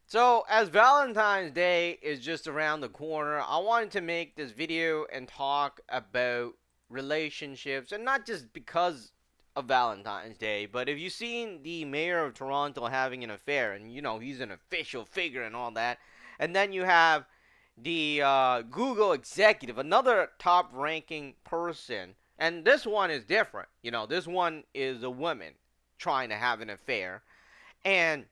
So, as Valentine's Day is just around the corner, I wanted to make this video and talk about relationships, and not just because of Valentine's Day, but if you've seen the mayor of Toronto having an affair, and he's an official figure and all that, and then you have the Google executive, another top ranking person, and this one is different. This one is a woman trying to have an affair, and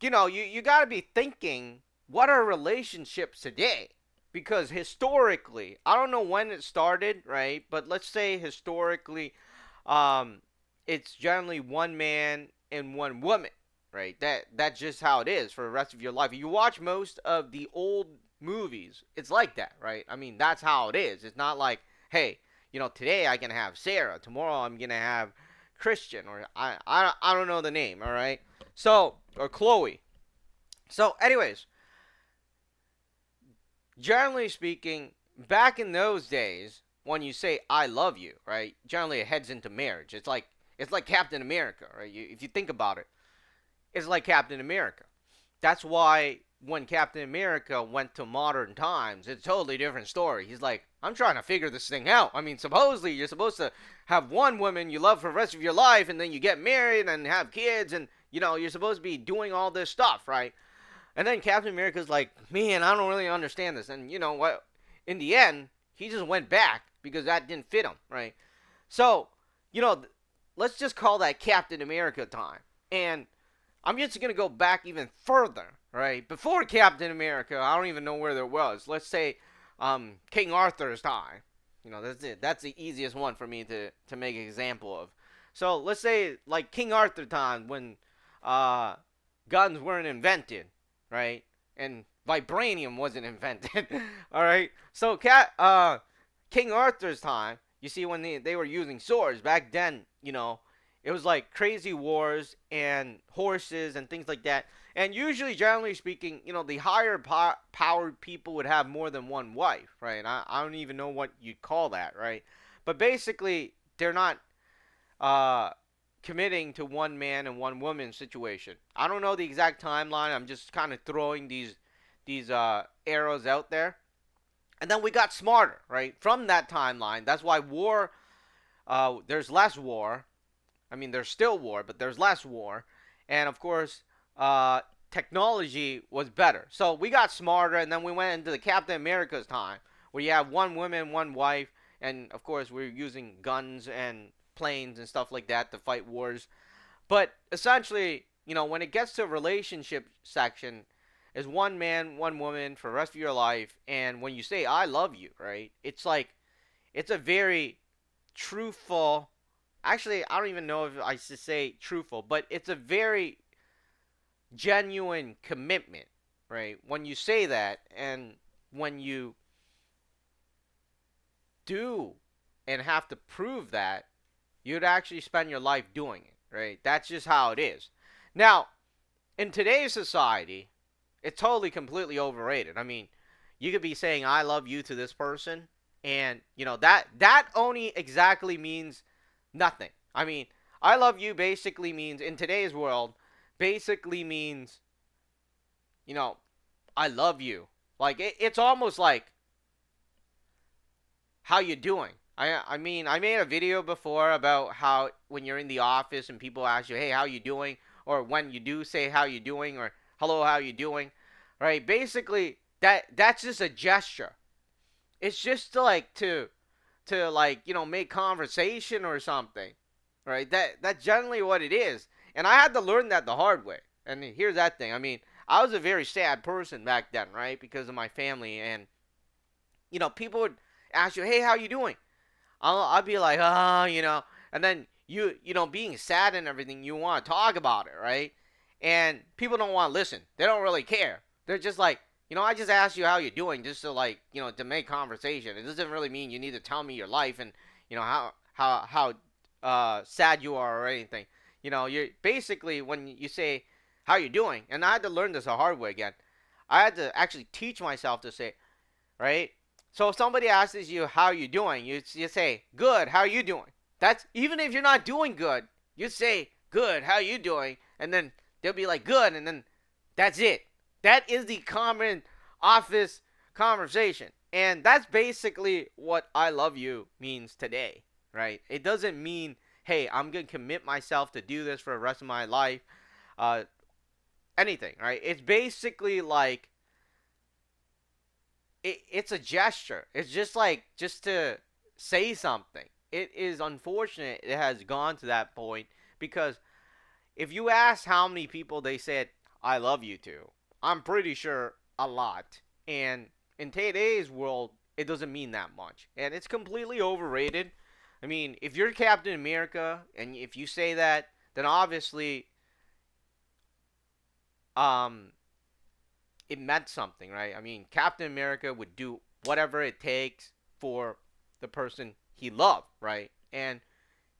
you got to be thinking, what are relationships today? Because historically, I don't know when it started, right? But let's say historically, um, it's generally one man and one woman, right? That's just how it is for the rest of your life. If you watch most of the old movies, it's like that, right? I mean, that's how it is. It's not like, hey, today I can have Sarah, tomorrow I'm gonna have Christian, or I don't know the name, all right? So, or Chloe. So, anyways, generally speaking, back in those days, when you say "I love you," right? Generally, it heads into marriage. It's like Captain America, right? If you think about it, it's like Captain America. That's why when Captain America went to modern times, it's a totally different story. He's like, I'm trying to figure this thing out. I mean, supposedly you're supposed to have one woman you love for the rest of your life, and then you get married and have kids, and you're supposed to be doing all this stuff, right? And then Captain America's like, man, I don't really understand this. And you know what? In the end, he just went back because that didn't fit him, right? So, you know, let's just call that Captain America time. And I'm just going to go back even further, right? Before Captain America, I don't even know where there was. Let's say King Arthur's time. That's it. That's the easiest one for me to make an example of. So let's say like King Arthur time when uh, guns weren't invented, right? And vibranium wasn't invented. All right. So King Arthur's time, you see when they were using swords back then, it was like crazy wars and horses and things like that. And usually, generally speaking, the higher powered people would have more than one wife, right? I don't even know what you'd call that, right? But basically, they're not uh, committing to one man and one woman situation. I don't know the exact timeline. I'm just kind of throwing these arrows out there. And then we got smarter, right? From that timeline. That's why war. There's less war. I mean, there's still war, but there's less war. And of course, technology was better. So we got smarter, and then we went into the Captain America's time, where you have one woman, one wife, and of course, we're using guns and planes and stuff like that to fight wars. But essentially, when it gets to relationship section, is one man, one woman for the rest of your life. And when you say "I love you," right? It's like it's a very truthful. Actually, I don't even know if I should say truthful, but it's a very genuine commitment, right? When you say that, and when you do and have to prove that, you'd actually spend your life doing it, right? That's just how it is. Now, in today's society, it's totally completely overrated. I mean, you could be saying "I love you" to this person, and that only exactly means nothing. I mean, "I love you" basically means, in today's world, basically means, you know, "I love you." Like it's almost like, "How you doing?" I mean, I made a video before about how when you're in the office and people ask you, "Hey, how you doing?" Or when you do say "how you doing?" or "Hello, how you doing?" Right? Basically, that's just a gesture. It's just to like make conversation or something, right? That's generally what it is. And I had to learn that the hard way. And here's that thing. I mean, I was a very sad person back then, right? Because of my family, and people would ask you, "Hey, how you doing?" I'd be like, "Oh, and then being sad and everything, you want to talk about it, right? And people don't want to listen. They don't really care. They're just like, "I just asked you how you're doing, just to like, to make conversation. It doesn't really mean you need to tell me your life and how sad you are or anything. You're basically, when you say how you doing, and I had to learn this the hard way again. I had to actually teach myself to say, right? So if somebody asks you how you doing, you say good. How you doing? That's even if you're not doing good, you say good. How you doing? And then they'll be like good, and then That's it. That is the common office conversation. And that's basically what I love you means today, right? It doesn't mean, hey, I'm going to commit myself to do this for the rest of my life. Uh, Anything, right? It's basically like, it's a gesture. It's just like, just to say something. It is unfortunate it has gone to that point because if you ask how many people they said I love you to, I'm pretty sure a lot. And in today's world, it doesn't mean that much. And it's completely overrated. I mean, if you're Captain America and if you say that, then obviously um it meant something, right? I mean, Captain America would do whatever it takes for the person he loved, right? And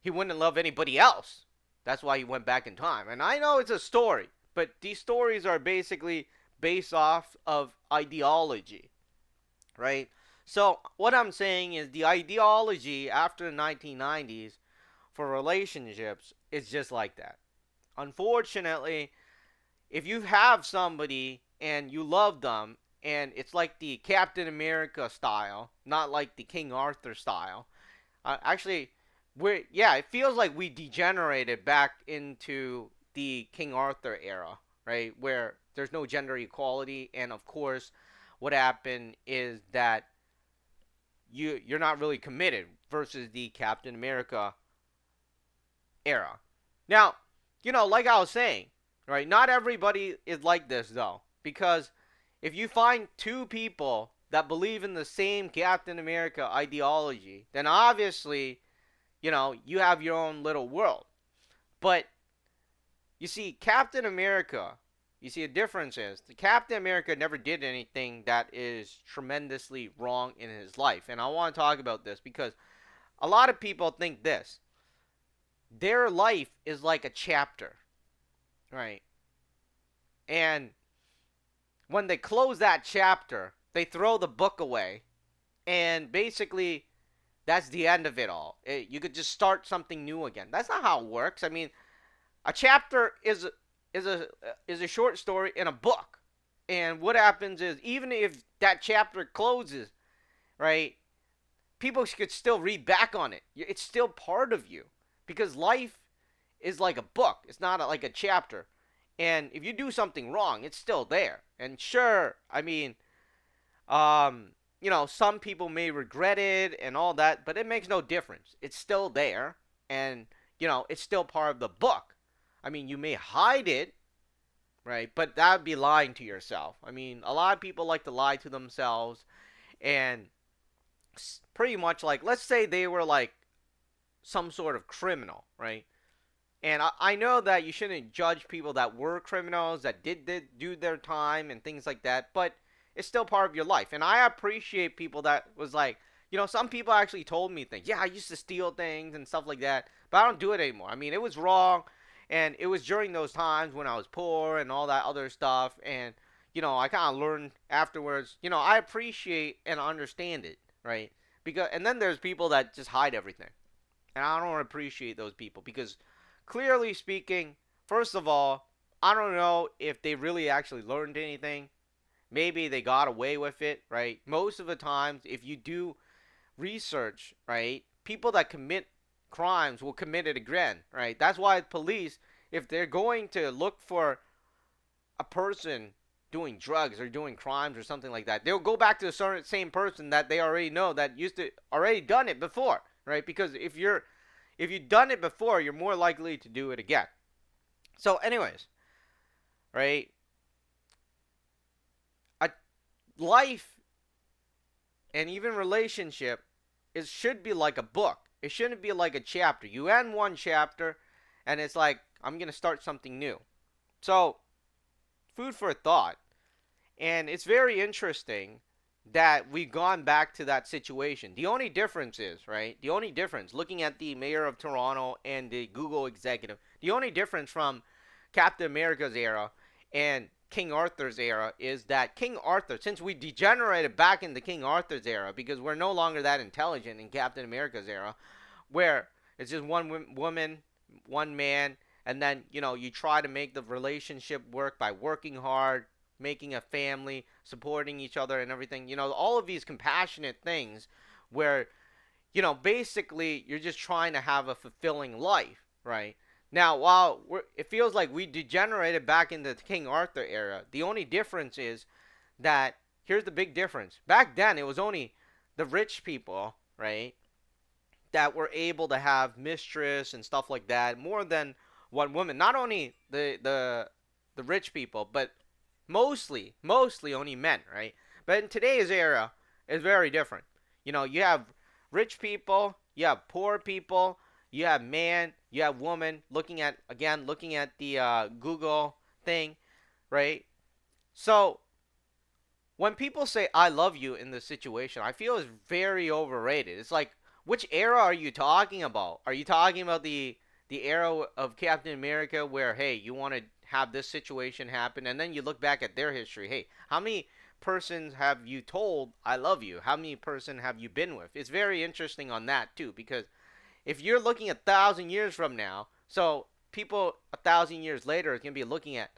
he wouldn't love anybody else. That's why he went back in time. And I know it's a story, but these stories are basically based off of ideology, right? So, what I'm saying is the ideology after the 1990s for relationships is just like that. Unfortunately, if you have somebody and you love them and it's like the Captain America style, not like the King Arthur style, actually, it feels like we degenerated back into the King Arthur era, right? Where there's no gender equality, and of course, what happened is that you're not really committed versus the Captain America era. Now, like I was saying, right? Not everybody is like this though, because if you find two people that believe in the same Captain America ideology, then obviously you have your own little world. But you see, Captain America, you see, the difference is the Captain America never did anything that is tremendously wrong in his life. And I want to talk about this because a lot of people think this. Their life is like a chapter, right? And when they close that chapter, they throw the book away. And basically, that's the end of it all. You could just start something new again. That's not how it works. I mean, a chapter is a is a short story in a book, and what happens is even if that chapter closes, right? People could still read back on it. It's still part of you because life is like a book. It's not like a chapter, and if you do something wrong, it's still there. And sure, I mean, some people may regret it and all that, but it makes no difference. It's still there, and it's still part of the book. I mean, you may hide it, right? But that would be lying to yourself. I mean, a lot of people like to lie to themselves, and pretty much like, let's say they were like some sort of criminal, right? And I know that you shouldn't judge people that were criminals, that did do their time and things like that, but it's still part of your life. And I appreciate people that was like, some people actually told me things. Yeah, I used to steal things and stuff like that, but I don't do it anymore. I mean, it was wrong, and it was during those times when I was poor and all that other stuff. And, I kind of learned afterwards, I appreciate and understand it, right? And then there's people that just hide everything. And I don't appreciate those people because clearly speaking, first of all, I don't know if they really actually learned anything. Maybe they got away with it, right? Most of the times, if you do research, right, people that commit crimes will commit it again, right? That's why police, if they're going to look for a person doing drugs or doing crimes or something like that, they'll go back to the same person that they already know that used to already done it before, right? Because if you've done it before, you're more likely to do it again. So, anyways, right? A life and even relationship should be like a book. It shouldn't be like a chapter. You end one chapter, and it's like, I'm gonna start something new. So, food for thought. And it's very interesting that we've gone back to that situation. The only difference is, right? The only difference, looking at the mayor of Toronto and the Google executive, the only difference from Captain America's era and King Arthur's era is that King Arthur, since we degenerated back into King Arthur's era because we're no longer that intelligent in Captain America's era, where it's just one woman, one man, and then you try to make the relationship work by working hard, making a family, supporting each other and everything. All of these compassionate things where basically you're just trying to have a fulfilling life, right? Now, while it feels like we degenerated back into the King Arthur era, the only difference is that here's the big difference. Back then, it was only the rich people, right, that were able to have mistress and stuff like that, more than one woman. Not only the rich people, but mostly only men, right? But in today's era, it's very different. You have rich people, you have poor people, you have man, you have woman. Looking at the Google thing, right? So when people say "I love you" in this situation, I feel it's very overrated. It's like, which era are you talking about? Are you talking about the era of Captain America, where hey, you want to have this situation happen, and then you look back at their history? Hey, how many persons have you told "I love you"? How many person have you been with? It's very interesting on that too, because if you're looking 1,000 years from now, so people 1,000 years later is gonna be looking at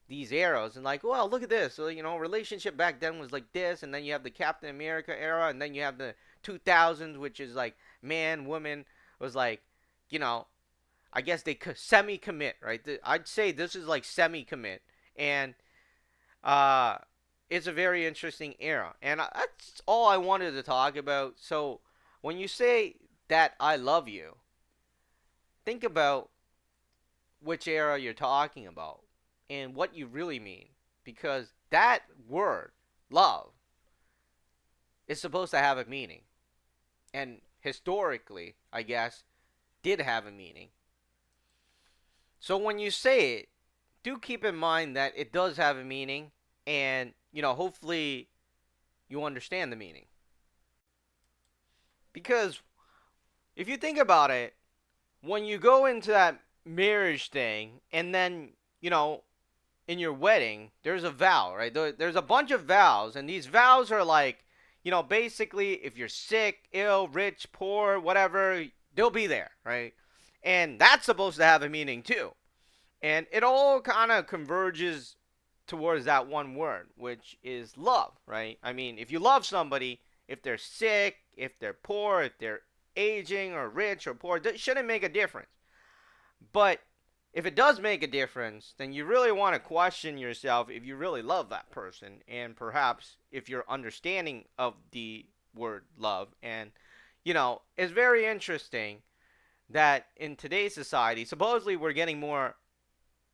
these arrows and like, well, look at this. So relationship back then was like this, and then you have the Captain America era, and then you have the 2000s, which is like man, woman was like, you know, I guess they semi-commit, right? I'd say this is like semi-commit, and uh, it's a very interesting era, and that's all I wanted to talk about. So when you say that I love you, think about which era you're talking about and what you really mean. Because that word, love, is supposed to have a meaning. And historically, I guess, did have a meaning. So when you say it, do keep in mind that it does have a meaning, and, hopefully you understand the meaning. Because if you think about it, when you go into that marriage thing, and then, in your wedding, there's a vow, right? There's a bunch of vows, and these vows are like, basically, if you're sick, ill, rich, poor, whatever, they'll be there, right? And that's supposed to have a meaning too. And it all kind of converges towards that one word, which is love, right? I mean, if you love somebody, if they're sick, if they're poor, if they're aging or rich or poor, it shouldn't make a difference. But if it does make a difference, then you really want to question yourself if you really love that person, and perhaps if you're understanding of the word love. And, it's very interesting that in today's society, supposedly we're getting more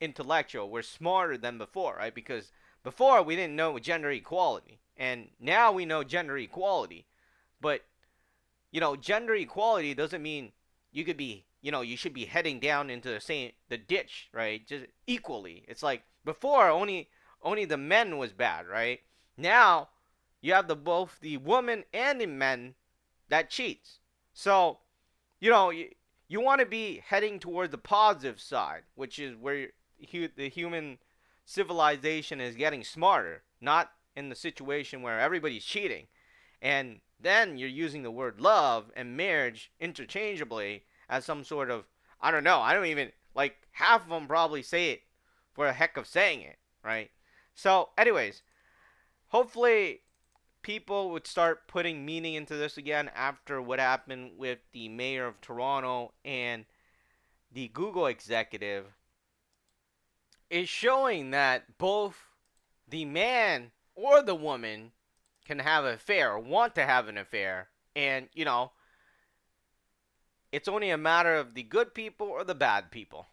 intellectual, we're smarter than before, right? Because before we didn't know gender equality, and now we know gender equality. But gender equality doesn't mean you could be, you should be heading down into the ditch, right? Just equally. It's like before only the men was bad, right? Now you have both the woman and the men that cheats. So, you want to be heading toward the positive side, which is where the human civilization is getting smarter, not in the situation where everybody's cheating. And then you're using the word love and marriage interchangeably as some sort of, I don't know, I don't even, like, half of them probably say it for the heck of saying it, right? So, anyways, hopefully people would start putting meaning into this again after what happened with the mayor of Toronto and the Google executive, is showing that both the man or the woman can have an affair or want to have an affair. And, it's only a matter of the good people or the bad people.